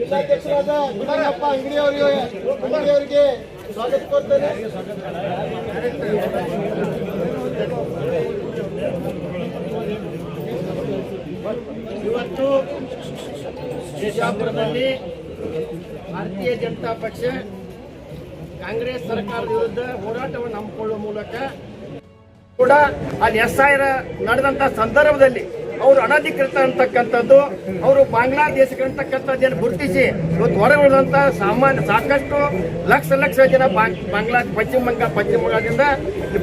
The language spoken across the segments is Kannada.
ಜಿಲ್ಲಾಧ್ಯಕ್ಷರಾದ ಗುಣಯ್ಯಪ್ಪ ಅಂಗಡಿಯವರಿಗೆ ಸ್ವಾಗತ ಕೋರ್ತೇನೆ. ಇವತ್ತು ಬಿಜಾಪುರದಲ್ಲಿ ಭಾರತೀಯ ಜನತಾ ಪಕ್ಷ ಕಾಂಗ್ರೆಸ್ ಸರ್ಕಾರದ ವಿರುದ್ಧ ಹೋರಾಟವನ್ನು ಹಮ್ಮಿಕೊಳ್ಳುವ ಮೂಲಕ ಕೂಡ ಅಲ್ಲಿ SIR ನಡೆದಂತ ಸಂದರ್ಭದಲ್ಲಿ ಅವರು ಅನಧಿಕೃತ ಅಂತಕ್ಕಂಥದ್ದು, ಅವರು ಬಾಂಗ್ಲಾದೇಶಕ್ಕೆ ಅಂತಕ್ಕಂಥದ್ದನ್ನು ಗುರುತಿಸಿ ಇವತ್ತು ಹೊರ ಉಳಿದಂತ ಸಾಕಷ್ಟು ಲಕ್ಷ ಜನ ಪಶ್ಚಿಮ ಬಂಗಾಳದಿಂದ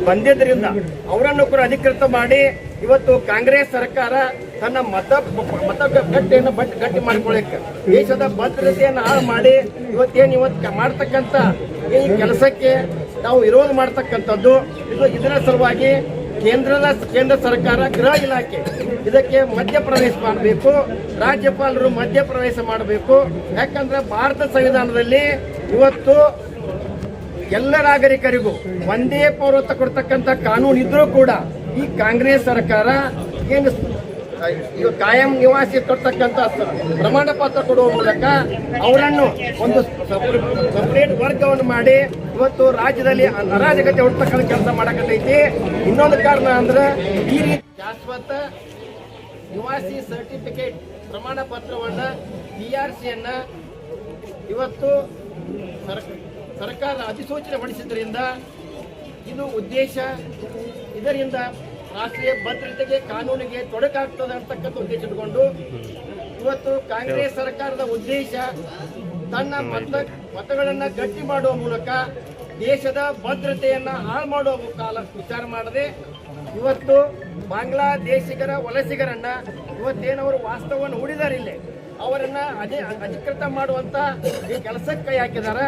ಬಂದಿದ್ದರಿಂದ ಅವರನ್ನು ಕೂಡ ಅಧಿಕೃತ ಮಾಡಿ ಇವತ್ತು ಕಾಂಗ್ರೆಸ್ ಸರ್ಕಾರ ತನ್ನ ಮತಗಟ್ಟೆಯನ್ನು ಗಟ್ಟಿ ಮಾಡಿಕೊಳ್ಳಕ್ಕೆ ದೇಶದ ಭದ್ರತೆಯನ್ನು ಹಾಳು ಮಾಡಿ ಇವತ್ತು ಮಾಡ್ತಕ್ಕಂಥ ಈ ಕೆಲಸಕ್ಕೆ ನಾವು ವಿರೋಧ ಮಾಡ್ತಕ್ಕಂಥದ್ದು. ಇದರ ಸಲುವಾಗಿ ಕೇಂದ್ರ ಸರ್ಕಾರ, ಗೃಹ ಇಲಾಖೆ ಇದಕ್ಕೆ ಮಧ್ಯಪ್ರವೇಶ ಮಾಡಬೇಕು, ರಾಜ್ಯಪಾಲರು ಮಧ್ಯಪ್ರವೇಶ ಮಾಡಬೇಕು. ಯಾಕಂದ್ರೆ ಭಾರತ ಸಂವಿಧಾನದಲ್ಲಿ ಇವತ್ತು ಎಲ್ಲ ನಾಗರಿಕರಿಗೂ ಒಂದೇ ಪೌರತ್ವ ಕೊಡ್ತಕ್ಕಂಥ ಕಾನೂನು ಇದ್ರೂ ಕೂಡ ಈ ಕಾಂಗ್ರೆಸ್ ಸರ್ಕಾರ ಏನು ಕಾಯಂ ನಿವಾಸಿ ಕೊಡ್ತಕ್ಕಂಥ ಪ್ರಮಾಣ ಪತ್ರ ಕೊಡುವ ಮೂಲಕ ಅವರನ್ನು ಒಂದು ಸಪರೇಟ್ ವರ್ಗವನ್ನು ಮಾಡಿ ಇವತ್ತು ರಾಜ್ಯದಲ್ಲಿ ಅರಾಜಕತೆ ಹುಡ್ತಕ್ಕಂಥ ಕೆಲಸ ಮಾಡಕತ್ತೈತಿ. ಇನ್ನೊಂದು ಕಾರಣ ಅಂದ್ರೆ ಈ ರೀತಿ ಶಾಶ್ವತ ನಿವಾಸಿ ಸರ್ಟಿಫಿಕೇಟ್ ಪ್ರಮಾಣ ಪತ್ರವನ್ನ PRCಯನ್ನ ಇವತ್ತು ಸರ್ಕಾರ ಅಧಿಸೂಚನೆ ಹೊರಡಿಸಿದ್ರಿಂದ ಇದು ಉದ್ದೇಶ, ಇದರಿಂದ ರಾಷ್ಟ್ರೀಯ ಭದ್ರತೆಗೆ ಕಾನೂನಿಗೆ ತೊಡಕಾಗ್ತದೆ ಅಂತಕ್ಕಂಥ ಉದ್ದೇಶ ಇಟ್ಕೊಂಡು ಇವತ್ತು ಕಾಂಗ್ರೆಸ್ ಸರ್ಕಾರದ ಉದ್ದೇಶ ತನ್ನ ಮತಗಳನ್ನು ಗಟ್ಟಿ ಮಾಡುವ ಮೂಲಕ ದೇಶದ ಭದ್ರತೆಯನ್ನ ಹಾಳು ಮಾಡುವ ವಿಚಾರ ಮಾಡದೆ ಇವತ್ತು ಬಾಂಗ್ಲಾದೇಶಿಗರ ವಲಸಿಗರನ್ನ ಇವತ್ತೇನವರು ವಾಸ್ತವವನ್ನು ಹೂಡಿದಾರೆ ಇಲ್ಲೇ ಅವರನ್ನ ಅಧಿಕೃತ ಮಾಡುವಂತ ಈ ಕೆಲಸಕ್ಕೆ ಕೈ ಹಾಕಿದಾರ.